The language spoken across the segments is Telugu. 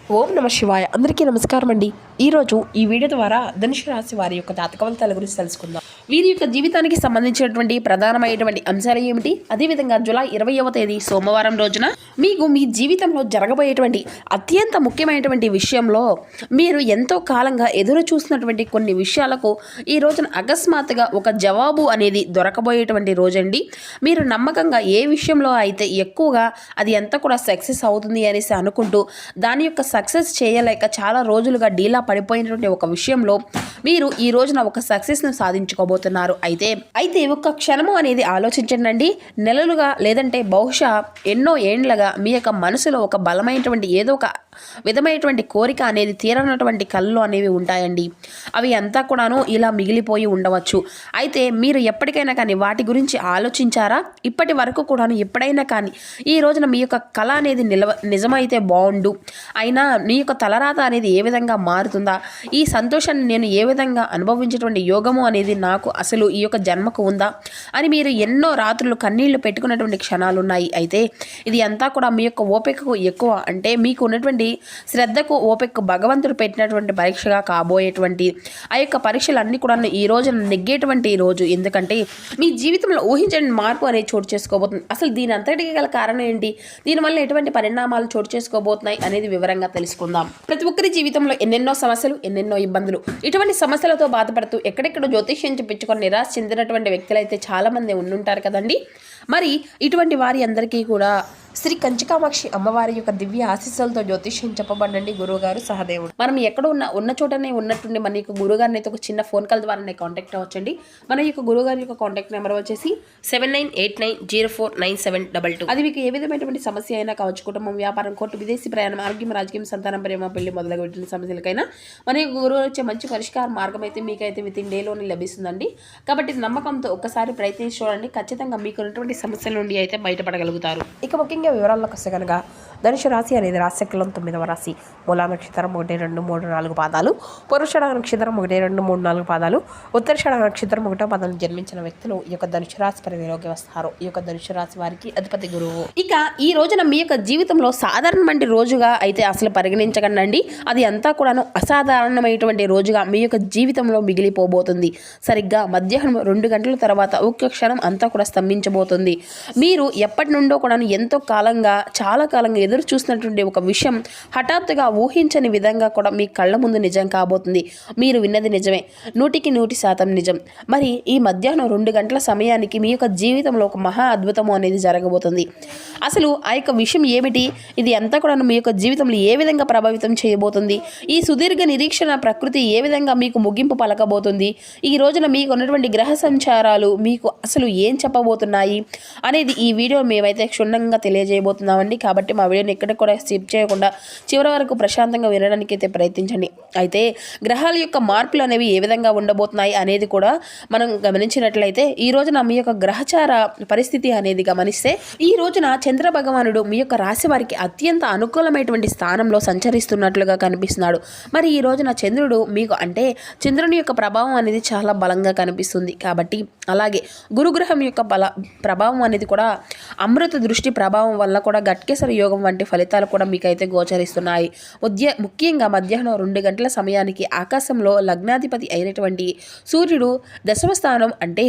ఓం నమ శివాయ. అందరికీ నమస్కారం అండి. ఈరోజు ఈ వీడియో ద్వారా ధనుసు రాశి వారి యొక్క జాతక ఫలితాల గురించి తెలుసుకుందాం. వీరి యొక్క జీవితానికి సంబంధించినటువంటి ప్రధానమైనటువంటి అంశాలు ఏమిటి, అదేవిధంగా జూలై 20వ తేదీ సోమవారం రోజున మీకు మీ జీవితంలో జరగబోయేటువంటి అత్యంత ముఖ్యమైనటువంటి విషయంలో మీరు ఎంతో కాలంగా ఎదురు చూసినటువంటి కొన్ని విషయాలకు ఈ రోజున అకస్మాత్తుగా ఒక జవాబు అనేది దొరకబోయేటువంటి రోజండి. మీరు నమ్మకంగా ఏ విషయంలో అయితే ఎక్కువగా అది ఎంత కూడా సక్సెస్ అవుతుంది అనేసి అనుకుంటూ దాని యొక్క సక్సెస్ చేయలేక చాలా రోజులుగా డీలా పడిపోయినటువంటి ఒక విషయంలో మీరు ఈ రోజున ఒక సక్సెస్ను సాధించుకోబోతున్నారు. అయితే ఒక్క క్షణము అనేది ఆలోచించండి. నెలలుగా లేదంటే బహుశా ఎన్నో ఏండ్లగా మీ యొక్క మనసులో ఒక బలమైనటువంటి ఏదో ఒక విధమైనటువంటి కోరిక అనేది తీరనటువంటి కళ్ళు అనేవి ఉంటాయండి. అవి అంతా కూడాను ఇలా మిగిలిపోయి ఉండవచ్చు. అయితే మీరు ఎప్పటికైనా కానీ వాటి గురించి ఆలోచించారా? ఇప్పటి వరకు కూడాను ఎప్పుడైనా కానీ ఈ రోజున మీ యొక్క కళ అనేది నిజమైతే బాగుండు, అయినా మీ యొక్క తలరాత అనేది ఏ విధంగా మారుతుందా, ఈ సంతోషాన్ని నేను ఏ విధంగా అనుభవించేటువంటి యోగము అనేది నాకు అసలు ఈ యొక్క జన్మకు ఉందా అని మీరు ఎన్నో రాత్రులు కన్నీళ్లు పెట్టుకున్నటువంటి క్షణాలు ఉన్నాయి. అయితే ఇది అంతా కూడా మీ యొక్క ఓపికకు ఎక్కువ, అంటే మీకు ఉన్నటువంటి శ్రద్ధకు ఓపికకు భగవంతుడు పెట్టినటువంటి పరీక్షగా కాబోయేటువంటి ఆ యొక్క పరీక్షలన్నీ కూడా ఈ రోజున నెగ్గేటువంటి రోజు. ఎందుకంటే మీ జీవితంలో ఊహించని మార్పు అనేది చోటు చేసుకోబోతుంది. అసలు దీని అంతటికి గల కారణం ఏంటి, దీనివల్ల ఎటువంటి పరిణామాలు చోటు చేసుకోబోతున్నాయి అనేది వివరంగా తెలుసుకుందాం. ప్రతి ఒక్కరి జీవితంలో ఎన్నెన్నో సమస్యలు, ఎన్నెన్నో ఇబ్బందులు, ఇటువంటి సమస్యలతో బాధపడుతూ ఎక్కడెక్కడ జ్యోతిష్యం చెప్పించుకొని నిరాశ చెందినటువంటి వ్యక్తులు అయితే చాలా మంది ఉండుంటారు కదండి. మరి ఇటువంటి వారి అందరికీ కూడా శ్రీ కంచికామాక్షి అమ్మవారి యొక్క దివ్య ఆశీస్సులతో జ్యోతిష్యం చెప్పబడండి గురువుగారు సహదేవుడు. మనం ఎక్కడ ఉన్న చోటనే ఉన్నట్టుండి మన యొక్క గురుగారిని అయితే ఒక చిన్న ఫోన్ కాల్ ద్వారా కాంటాక్ట్ అవ్వచ్చండి. మన యొక్క గురుగారి యొక్క కాంటాక్ట్ నెంబర్ వచ్చేసి 7989049722. అది మీకు ఏ విధమైనటువంటి సమస్య అయినా కావచ్చు, కుటుంబం, వ్యాపారం, కోర్టు, విదేశీ ప్రయాణం, ఆరోగ్యం, రాజకీయం, సంతానం, ప్రేమ, పెళ్లి మొదలగు పెట్టిన సమస్యలకైనా మన యొక్క గురువు వచ్చే మంచి పరిష్కార మార్గం అయితే మీకైతే విత్ ఇన్ డేలోనే లభిస్తుందండి. కాబట్టి నమ్మకంతో ఒక్కసారి ప్రయత్నించి చూడండి, ఖచ్చితంగా మీకు ఉన్నటువంటి సమస్యల నుండి అయితే బయటపడగలుగుతారు. ఇక ముఖ్యంగా వివరాల్లోకి వస్తే కనుక ధనుసు రాశి అనేది రాశిచక్రంలో 9వ రాశి. మూలా నక్షత్రం 1, 2, 3, 4 పాదాలు, పురుషుడ నక్షత్రం 1, 2, 3, 4 పాదాలు, ఉత్తరాషాఢ నక్షత్రం 1వ పాదాలు జన్మించిన వ్యక్తులు ఈ యొక్క ధనుసు రాశి పరిధిలోకి వస్తారు. ఈ యొక్క ధనుసు రాశి వారికి అధిపతి గురువు. ఇక ఈ రోజున మీ యొక్క జీవితంలో సాధారణమైన రోజుగా అయితే అసలు పరిగణించకండి. అది అంతా కూడాను అసాధారణమైనటువంటి రోజుగా మీ యొక్క జీవితంలో మిగిలిపోబోతుంది. సరిగ్గా మధ్యాహ్నం 2 గంటల తర్వాత ఒక్క క్షణం అంతా కూడా స్తంభించబోతుంది. మీరు ఎప్పటి నుండో కూడా ఎంతో కాలంగా, చాలా కాలంగా ఎదురు చూసినటువంటి ఒక విషయం హఠాత్తుగా ఊహించని విధంగా కూడా మీ కళ్ళ ముందు నిజం కాబోతుంది. మీరు విన్నది నిజమే, 100% నిజం. మరి ఈ మధ్యాహ్నం 2 గంటల సమయానికి మీ యొక్క జీవితంలో ఒక మహా అద్భుతము అనేది జరగబోతుంది. అసలు ఆ యొక్క విషయం ఏమిటి, ఇది అంతా కూడా మీ యొక్క జీవితంలో ఏ విధంగా ప్రభావితం చేయబోతుంది, ఈ సుదీర్ఘ నిరీక్షణ ప్రకృతి ఏ విధంగా మీకు ముగింపు పలకబోతుంది, ఈ రోజున మీకు ఉన్నటువంటి గ్రహ సంచారాలు మీకు అసలు ఏం చెప్పబోతున్నాయి అనేది ఈ వీడియో మేమైతే క్షుణ్ణంగా తెలియజేయబోతున్నామండి. కాబట్టి మా వీడియోని ఎక్కడ కూడా స్కిప్ చేయకుండా చివరి వరకు ప్రశాంతంగా వినడానికి అయితే ప్రయత్నించండి. అయితే గ్రహాల యొక్క మార్పులు అనేవి ఏ విధంగా ఉండబోతున్నాయి అనేది కూడా మనం గమనించినట్లయితే ఈ రోజున మీ యొక్క గ్రహచార పరిస్థితి అనేది గమనిస్తే ఈ రోజున చంద్ర భగవానుడు మీ యొక్క రాశి వారికి అత్యంత అనుకూలమైనటువంటి స్థానంలో సంచరిస్తున్నట్లుగా కనిపిస్తున్నాడు. మరి ఈ రోజున చంద్రుడు మీకు, అంటే చంద్రుని యొక్క ప్రభావం అనేది చాలా బలంగా కనిపిస్తుంది. కాబట్టి అలాగే గురుగ్రహం యొక్క ప్రభావం అనేది కూడా అమృత దృష్టి ప్రభావం వల్ల కూడా గట్కేసర యోగం వంటి ఫలితాలు కూడా మీకైతే గోచరిస్తున్నాయి. ముఖ్యంగా మధ్యాహ్నం 2 గంటల సమయానికి ఆకాశంలో లగ్నాధిపతి అయినటువంటి సూర్యుడు 10వ స్థానం, అంటే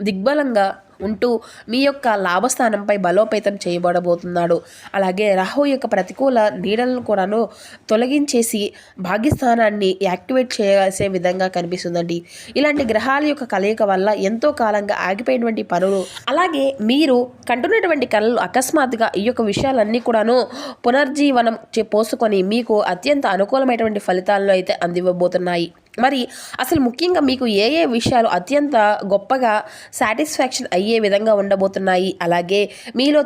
దిగ్బలంగా ఉంటూ మీ యొక్క లాభస్థానంపై బలోపేతం చేయబడబోతున్నాడు. అలాగే రాహు యొక్క ప్రతికూల నీడలను కూడాను తొలగించేసి భాగ్యస్థానాన్ని యాక్టివేట్ చేసే విధంగా కనిపిస్తుందండి. ఇలాంటి గ్రహాల యొక్క కలయిక వల్ల ఎంతో కాలంగా ఆగిపోయినటువంటి పనులు, అలాగే మీరు కంటున్నటువంటి కళలు అకస్మాత్తుగా ఈ యొక్క విషయాలన్నీ కూడాను పునర్జీవనం పోసుకొని మీకు అత్యంత అనుకూలమైనటువంటి ఫలితాలను అయితే అందివ్వబోతున్నాయి. మరి అసలు ముఖ్యంగా మీకు ఏ విషయాలు అత్యంత గొప్పగా సాటిస్ఫాక్షన్ అయ్యే విధంగా ఉండబోతున్నాయి, అలాగే మీలో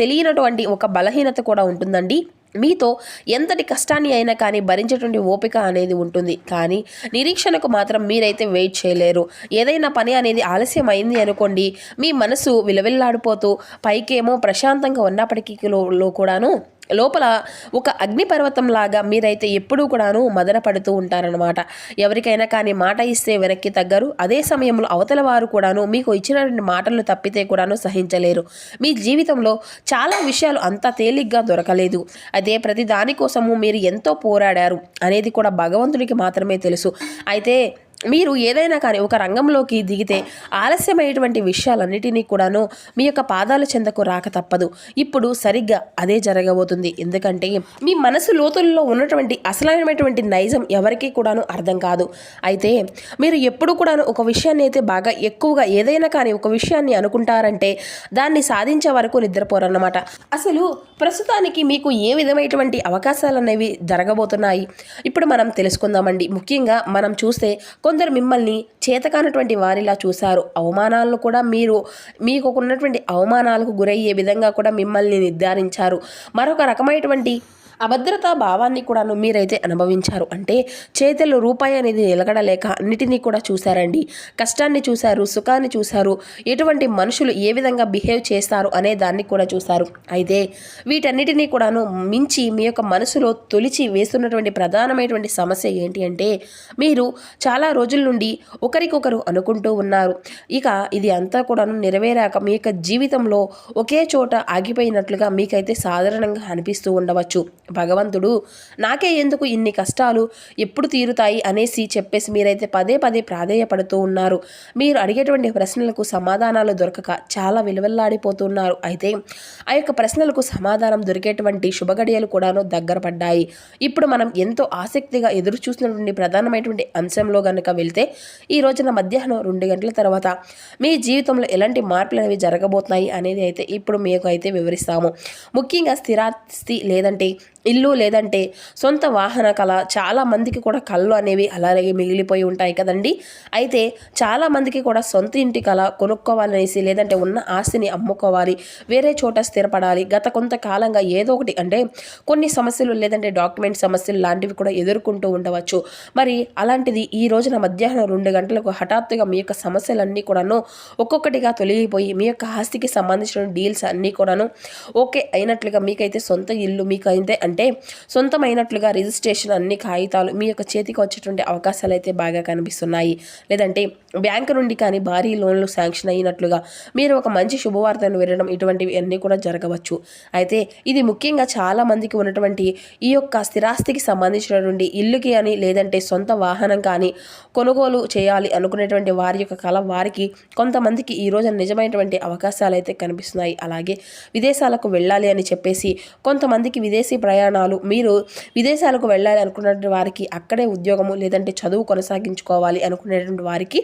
తెలియనటువంటి ఒక బలహీనత కూడా ఉంటుందండి. మీతో ఎంతటి కష్టాన్ని అయినా కానీ భరించేటువంటి ఓపిక అనేది ఉంటుంది, కానీ నిరీక్షణకు మాత్రం మీరైతే వెయిట్ చేయలేరు. ఏదైనా పని అనేది ఆలస్యం అయింది అనుకోండి, మీ మనసు విలవిల్లాడిపోతూ పైకేమో ప్రశాంతంగా ఉన్నప్పటికీ కూడాను లోపల ఒక అగ్నిపర్వతం లాగా మీరైతే ఎప్పుడూ కూడాను మదన పడుతూ ఉంటారనమాట. ఎవరికైనా కానీ మాట ఇస్తే వెనక్కి తగ్గరు. అదే సమయంలో అవతల వారు కూడాను మీకు ఇచ్చినటువంటి మాటలను తప్పితే కూడాను సహించలేరు. మీ జీవితంలో చాలా విషయాలు అంత తేలిగ్గా దొరకలేదు. అదే ప్రతి దానికోసము మీరు ఎంతో పోరాడారు అనేది కూడా భగవంతుడికి మాత్రమే తెలుసు. అయితే మీరు ఏదైనా కానీ ఒక రంగంలోకి దిగితే ఆలస్యమైనటువంటి విషయాలన్నిటినీ కూడాను మీ యొక్క పాదాల చెందకు రాక తప్పదు. ఇప్పుడు సరిగ్గా అదే జరగబోతుంది. ఎందుకంటే మీ మనసు లోతుల్లో ఉన్నటువంటి అసలైనటువంటి నైజం ఎవరికీ కూడాను అర్థం కాదు. అయితే మీరు ఎప్పుడు కూడాను ఒక విషయాన్ని అయితే బాగా ఎక్కువగా ఏదైనా కానీ ఒక విషయాన్ని అనుకుంటారంటే దాన్ని సాధించే వరకు నిద్రపోరన్నమాట. అసలు ప్రస్తుతానికి మీకు ఏ విధమైనటువంటి అవకాశాలు అనేవి జరగబోతున్నాయి ఇప్పుడు మనం తెలుసుకుందామండి. ముఖ్యంగా మనం చూస్తే కొందరు మిమ్మల్ని చేతకానటువంటి వారిలా చూశారు. అవమానాలను కూడా మీకు ఉన్నటువంటి అవమానాలకు గురయ్యే విధంగా కూడా మిమ్మల్ని నిర్ధారించారు. మరొక రకమైనటువంటి అభద్రతా భావాన్ని కూడాను మీరైతే అనుభవించారు. అంటే చేతుల్లో రూపాయి అనేది నిలకడలేక అన్నిటినీ కూడా చూశారండి. కష్టాన్ని చూశారు, సుఖాన్ని చూశారు, ఎటువంటి మనుషులు ఏ విధంగా బిహేవ్ చేస్తారు అనే దాన్ని కూడా చూశారు. అయితే వీటన్నిటినీ కూడాను మించి మీ యొక్క మనసులో తొలిచి వేస్తున్నటువంటి ప్రధానమైనటువంటి సమస్య ఏంటి అంటే మీరు చాలా రోజుల నుండి ఒకరికొకరు అనుకుంటూ ఉన్నారు. ఇక ఇది అంతా కూడాను నెరవేరాక మీ యొక్క జీవితంలో ఒకే చోట ఆగిపోయినట్లుగా మీకైతే సాధారణంగా అనిపిస్తూ ఉండవచ్చు. భగవంతుడు నాకే ఎందుకు ఇన్ని కష్టాలు ఎప్పుడు తీరుతాయి అనేసి చెప్పేసి మీరైతే పదే పదే ప్రాధేయపడుతూ ఉన్నారు. మీరు అడిగేటువంటి ప్రశ్నలకు సమాధానాలు దొరకక చాలా విలువెల్లాడిపోతున్నారు. అయితే ఆ యొక్క ప్రశ్నలకు సమాధానం దొరికేటువంటి శుభగడియలు కూడాను దగ్గర పడ్డాయి. ఇప్పుడు మనం ఎంతో ఆసక్తిగా ఎదురు చూసినటువంటి ప్రధానమైనటువంటి అంశంలో కనుక వెళ్తే ఈ రోజున మధ్యాహ్నం 2 గంటల తర్వాత మీ జీవితంలో ఎలాంటి మార్పులు అనేవి జరగబోతున్నాయి అనేది అయితే ఇప్పుడు మీకు అయితే వివరిస్తాము. ముఖ్యంగా స్థిరాస్తి లేదంటే ఇల్లు లేదంటే సొంత వాహన కళ చాలా మందికి కూడా కళ్ళు అనేవి అలాగే మిగిలిపోయి ఉంటాయి కదండి. అయితే చాలామందికి కూడా సొంత ఇంటి కళ కొనుక్కోవాలనేసి లేదంటే ఉన్న ఆస్తిని అమ్ముకోవాలి, వేరే చోట స్థిరపడాలి. గత కొంతకాలంగా ఏదో ఒకటి అంటే కొన్ని సమస్యలు లేదంటే డాక్యుమెంట్ సమస్యలు లాంటివి కూడా ఎదుర్కొంటూ ఉండవచ్చు. మరి అలాంటిది ఈ రోజున మధ్యాహ్నం 2 గంటలకు హఠాత్తుగా మీ యొక్క సమస్యలన్నీ కూడాను ఒక్కొక్కటిగా తొలగిపోయి మీ యొక్క ఆస్తికి సంబంధించిన డీల్స్ అన్నీ కూడాను ఓకే అయినట్లుగా మీకైతే సొంత ఇల్లు మీకైతే అంటే సొంతమైనట్లుగా రిజిస్ట్రేషన్ అన్ని కాగితాలు మీ యొక్క చేతికి వచ్చేటువంటి అవకాశాలు అయితే బాగా కనిపిస్తున్నాయి. లేదంటే బ్యాంకు నుండి కానీ భారీ లోన్లు శాంక్షన్ అయినట్లుగా మీరు ఒక మంచి శుభవార్తను వినడం ఇటువంటివి అన్నీ కూడా జరగవచ్చు. అయితే ఇది ముఖ్యంగా చాలా మందికి ఉన్నటువంటి ఈ యొక్క స్థిరాస్తికి సంబంధించినటువంటి ఇల్లుకి అని లేదంటే సొంత వాహనం కానీ కొనుగోలు చేయాలి అనుకునేటువంటి వారి యొక్క కళ వారికి కొంతమందికి ఈ రోజు నిజమైనటువంటి అవకాశాలు అయితే కనిపిస్తున్నాయి. అలాగే విదేశాలకు వెళ్ళాలి అని చెప్పేసి కొంతమందికి విదేశీ ప్రయాణాలు మీరు విదేశాలకు వెళ్ళాలి అనుకున్నటువంటి వారికి అక్కడే ఉద్యోగము లేదంటే చదువు కొనసాగించుకోవాలి అనుకునేటువంటి వారికి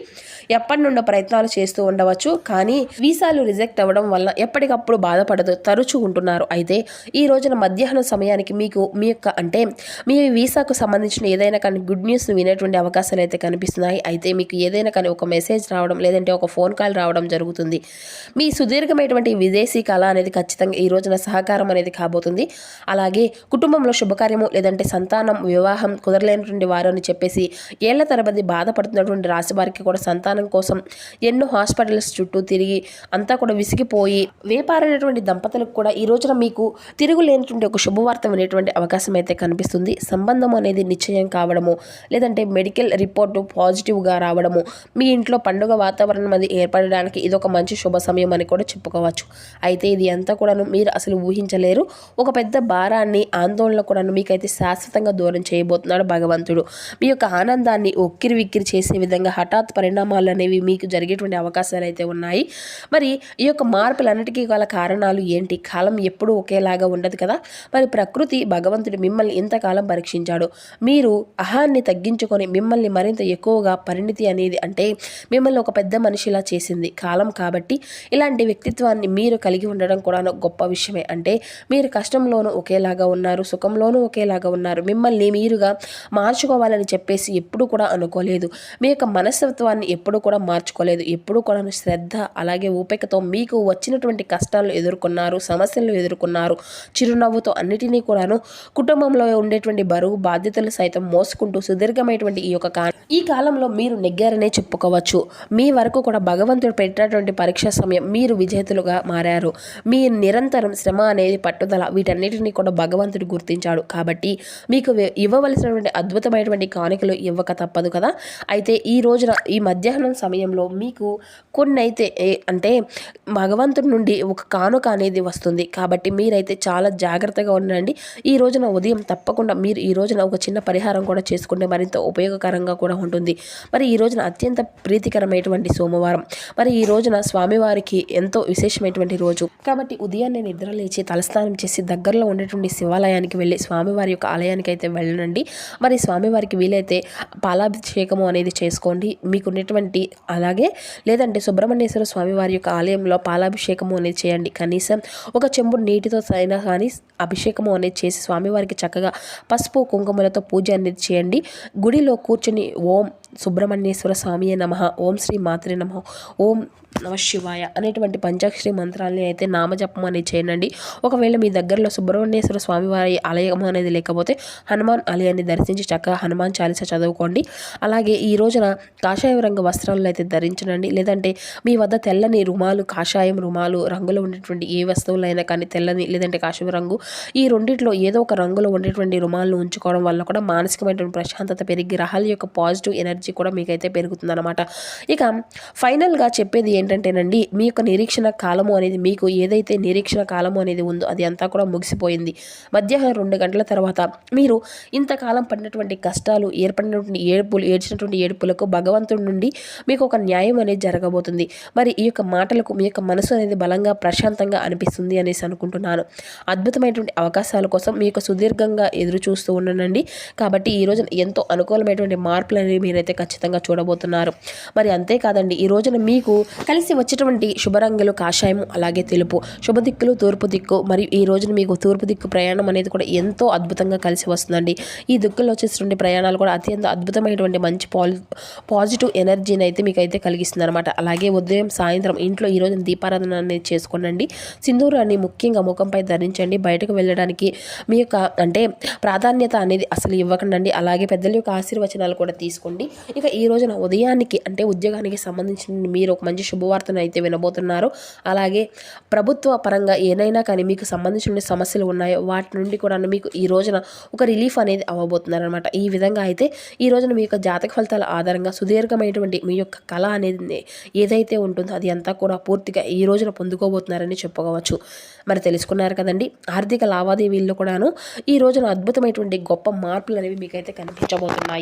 ఎప్పటి నుండో ప్రయత్నాలు చేస్తూ ఉండవచ్చు. కానీ వీసాలు రిజెక్ట్ అవ్వడం వల్ల ఎప్పటికప్పుడు బాధపడుతూ తరచూ ఉంటున్నారు. అయితే ఈ రోజున మధ్యాహ్నం సమయానికి మీకు మీ యొక్క అంటే మీ వీసాకు సంబంధించిన ఏదైనా కానీ గుడ్ న్యూస్ వినేటువంటి అవకాశాలు అయితే కనిపిస్తున్నాయి. అయితే మీకు ఏదైనా కానీ ఒక మెసేజ్ రావడం లేదంటే ఒక ఫోన్ కాల్ రావడం జరుగుతుంది. మీ సుదీర్ఘమైనటువంటి విదేశీ కళ అనేది ఖచ్చితంగా ఈ రోజున సహకారం అనేది కాబోతుంది. అలాగే కుటుంబంలో శుభకార్యము లేదంటే సంతానం వివాహం కుదరలేనటువంటి వారు అని చెప్పేసి ఏళ్ల తరబడి బాధపడుతున్నటువంటి రాశి వారికి కూడా సంతానం కోసం ఎన్నో హాస్పిటల్స్ చుట్టూ తిరిగి అంతా కూడా విసిగిపోయి వేపారైనటువంటి దంపతులకు కూడా ఈ రోజున మీకు తిరుగులేనటువంటి ఒక శుభవార్త వినేటువంటి అవకాశం అయితే కనిపిస్తుంది. సంబంధం అనేది నిశ్చయం కావడము లేదంటే మెడికల్ రిపోర్టు పాజిటివ్గా రావడము మీ ఇంట్లో పండుగ వాతావరణం అది ఏర్పడడానికి ఇదొక మంచి శుభ సమయం అని కూడా చెప్పుకోవచ్చు. అయితే ఇది అంతా కూడాను మీరు అసలు ఊహించలేరు. ఒక పెద్ద భారాన్ని ఆందోళన కూడాను మీకైతే శాశ్వతంగా దూరం చేయబోతున్నాడు భగవంతుడు. మీ యొక్క ఆనందాన్ని ఉక్కిరి విక్కిరి చేసే విధంగా హఠాత్ పరిణామాలు అనేవి మీకు జరిగేటువంటి అవకాశాలు అయితే ఉన్నాయి. మరి ఈ యొక్క మార్పులన్నిటికీ గల కారణాలు ఏంటి? కాలం ఎప్పుడూ ఒకేలాగా ఉండదు కదా. మరి ప్రకృతి భగవంతుడు మిమ్మల్ని ఇంతకాలం పరీక్షించాడు. మీరు అహాన్ని తగ్గించుకొని మిమ్మల్ని మరింత ఎక్కువగా పరిణితి అనేది అంటే మిమ్మల్ని ఒక పెద్ద మనిషిలా చేసింది కాలం. కాబట్టి ఇలాంటి వ్యక్తిత్వాన్ని మీరు కలిగి ఉండడం కూడా గొప్ప విషయమే. అంటే మీరు కష్టంలోనూ ఒకేలాగా ఉన్న ఉన్నారు, సుఖంలోనూ ఒకేలాగా ఉన్నారు. మిమ్మల్ని మీరుగా మార్చుకోవాలని చెప్పేసి ఎప్పుడు కూడా అనుకోలేదు. మీ యొక్క మనస్తత్వాన్ని ఎప్పుడు కూడా మార్చుకోలేదు. ఎప్పుడు కూడా శ్రద్ధ అలాగే ఓపికతో మీకు వచ్చినటువంటి కష్టాలను ఎదుర్కొన్నారు, సమస్యలను ఎదుర్కొన్నారు. చిరునవ్వుతో అన్నిటినీ కూడాను కుటుంబంలో ఉండేటువంటి బరువు బాధ్యతలు సైతం మోసుకుంటూ సుదీర్ఘమైనటువంటి ఈ కాలంలో మీరు నెగ్గారనే చెప్పుకోవచ్చు. మీ వరకు కూడా భగవంతుడు పెట్టినటువంటి పరీక్ష సమయం మీరు విజేతలుగా మారారు. మీ నిరంతరం శ్రమ అనేది పట్టుదల వీటన్నిటిని కూడా భగవంతుడు గుర్తించాడు. కాబట్టి మీకు ఇవ్వవలసినటువంటి అద్భుతమైనటువంటి కానుకలు ఇవ్వక తప్పదు కదా. అయితే ఈ రోజున ఈ మధ్యాహ్నం సమయంలో మీకు కొన్ని అయితే అంటే భగవంతుడి నుండి ఒక కానుక అనేది వస్తుంది. కాబట్టి మీరైతే చాలా జాగ్రత్తగా ఉండండి. ఈ రోజున ఉదయం తప్పకుండా మీరు ఈ రోజున ఒక చిన్న పరిహారం కూడా చేసుకుంటే మరింత ఉపయోగకరంగా కూడా ఉంటుంది. మరి ఈ రోజున అత్యంత ప్రీతికరమైనటువంటి సోమవారం. మరి ఈ రోజున స్వామివారికి ఎంతో విశేషమైనటువంటి రోజు కాబట్టి ఉదయాన్నే నిద్ర లేచి తలస్నానం చేసి దగ్గరలో ఉండేటువంటి శివాలయానికి వెళ్ళి స్వామివారి యొక్క ఆలయానికి అయితే వెళ్ళండి. మరి స్వామివారికి వీలైతే పాలాభిషేకము అనేది చేసుకోండి మీకు ఉన్నటువంటి. అలాగే లేదంటే సుబ్రహ్మణ్యేశ్వర స్వామివారి యొక్క ఆలయంలో పాలాభిషేకము అనేది చేయండి. కనీసం ఒక చెంబు నీటితో అయినా కానీ అభిషేకము అనేది చేసి స్వామివారికి చక్కగా పసుపు కుంకుమలతో పూజ అనేది చేయండి. గుడిలో కూర్చొని ఓం సుబ్రహ్మణ్యేశ్వర స్వామియే నమః, ఓం శ్రీ మాత్రే నమః, ఓం నమ శివాయ అనేటువంటి పంచాక్షరి మంత్రాలని అయితే నామజపం అనేది చేయండి. ఒకవేళ మీ దగ్గరలో సుబ్రహ్మణ్యేశ్వర స్వామివారి ఆలయం అనేది లేకపోతే హనుమాన్ ఆలయాన్ని దర్శించి చక్కగా హనుమాన్ చాలీసా చదువుకోండి. అలాగే ఈ రోజున కాషాయ రంగు వస్త్రాలను అయితే ధరించండి. లేదంటే మీ వద్ద తెల్లని రుమాలు, కాషాయం రుమాలు రంగులో ఉండేటువంటి ఏ వస్తువులైనా కానీ తెల్లని లేదంటే కాషాయ రంగు ఈ రెండిట్లో ఏదో ఒక రంగులో ఉండేటువంటి రుమాలను ఉంచుకోవడం వల్ల కూడా మానసికమైనటువంటి ప్రశాంతత పెరిగి గ్రహాల యొక్క పాజిటివ్ ఎనర్జీ కూడా మీకైతే పెరుగుతుందన్నమాట. ఇక ఫైనల్గా చెప్పేది ఏంటంటేనండి, మీ యొక్క నిరీక్షణ కాలము అనేది మీకు ఏదైతే నిరీక్షణ కాలము అనేది ఉందో అది అంతా కూడా ముగిసిపోయింది. మధ్యాహ్నం 2 గంటల తర్వాత మీరు ఇంతకాలం పడినటువంటి కష్టాలు ఏర్పడినటువంటి ఏడ్చినటువంటి ఏడుపులకు భగవంతుడి నుండి మీకు ఒక న్యాయం అనేది జరగబోతుంది. మరి ఈ యొక్క మాటలకు మీ యొక్క మనసు అనేది బలంగా ప్రశాంతంగా అనిపిస్తుంది అనేసి అనుకుంటున్నాను. అద్భుతమైనటువంటి అవకాశాల కోసం మీకు సుదీర్ఘంగా ఎదురు చూస్తూ ఉండండి. కాబట్టి ఈ రోజున ఎంతో అనుకూలమైనటువంటి మార్పులు అనేవి మీరైతే ఖచ్చితంగా చూడబోతున్నారు. మరి అంతేకాదండి, ఈ రోజున మీకు కలిసి వచ్చేటువంటి శుభరంగులు కాషాయము అలాగే తెలుపు. శుభ దిక్కులు తూర్పు దిక్కు. మరియు ఈ రోజున మీకు తూర్పు దిక్కు ప్రయాణం అనేది కూడా ఎంతో అద్భుతంగా కలిసి వస్తుందండి. ఈ దిక్కుల్లో వచ్చేటువంటి ప్రయాణాలు కూడా అత్యంత అద్భుతమైనటువంటి మంచి పాజిటివ్ ఎనర్జీని అయితే మీకు అయితే కలిగిస్తుంది అనమాట. అలాగే ఉదయం సాయంత్రం ఇంట్లో ఈ రోజున దీపారాధన అనేది చేసుకోండి. సింధూరాన్ని ముఖ్యంగా ముఖంపై ధరించండి. బయటకు వెళ్ళడానికి మీ యొక్క అంటే ప్రాధాన్యత అనేది అసలు ఇవ్వకండి. అలాగే పెద్దల యొక్క ఆశీర్వచనాలు కూడా తీసుకోండి. ఇక ఈ రోజున ఉదయానికి అంటే ఉద్యోగానికి సంబంధించిన మీరు ఒక మంచి శుభవార్తను అయితే వినబోతున్నారు. అలాగే ప్రభుత్వ పరంగా ఏదైనా కానీ మీకు సంబంధించిన సమస్యలు ఉన్నాయో వాటి నుండి కూడా మీకు ఈ రోజున ఒక రిలీఫ్ అనేది అవ్వబోతున్నారు అనమాట. ఈ విధంగా అయితే ఈ రోజున మీ యొక్క జాతక ఫలితాల ఆధారంగా సుదీర్ఘమైనటువంటి మీ యొక్క కళ అనేది ఏదైతే ఉంటుందో అది అంతా కూడా పూర్తిగా ఈ రోజున పొందుకోబోతున్నారని చెప్పుకోవచ్చు. మరి తెలుసుకున్నారు కదండి, ఆర్థిక లావాదేవీల్లో కూడాను ఈ రోజున అద్భుతమైనటువంటి గొప్ప మార్పులు అనేవి మీకైతే కనిపించబోతున్నాయి.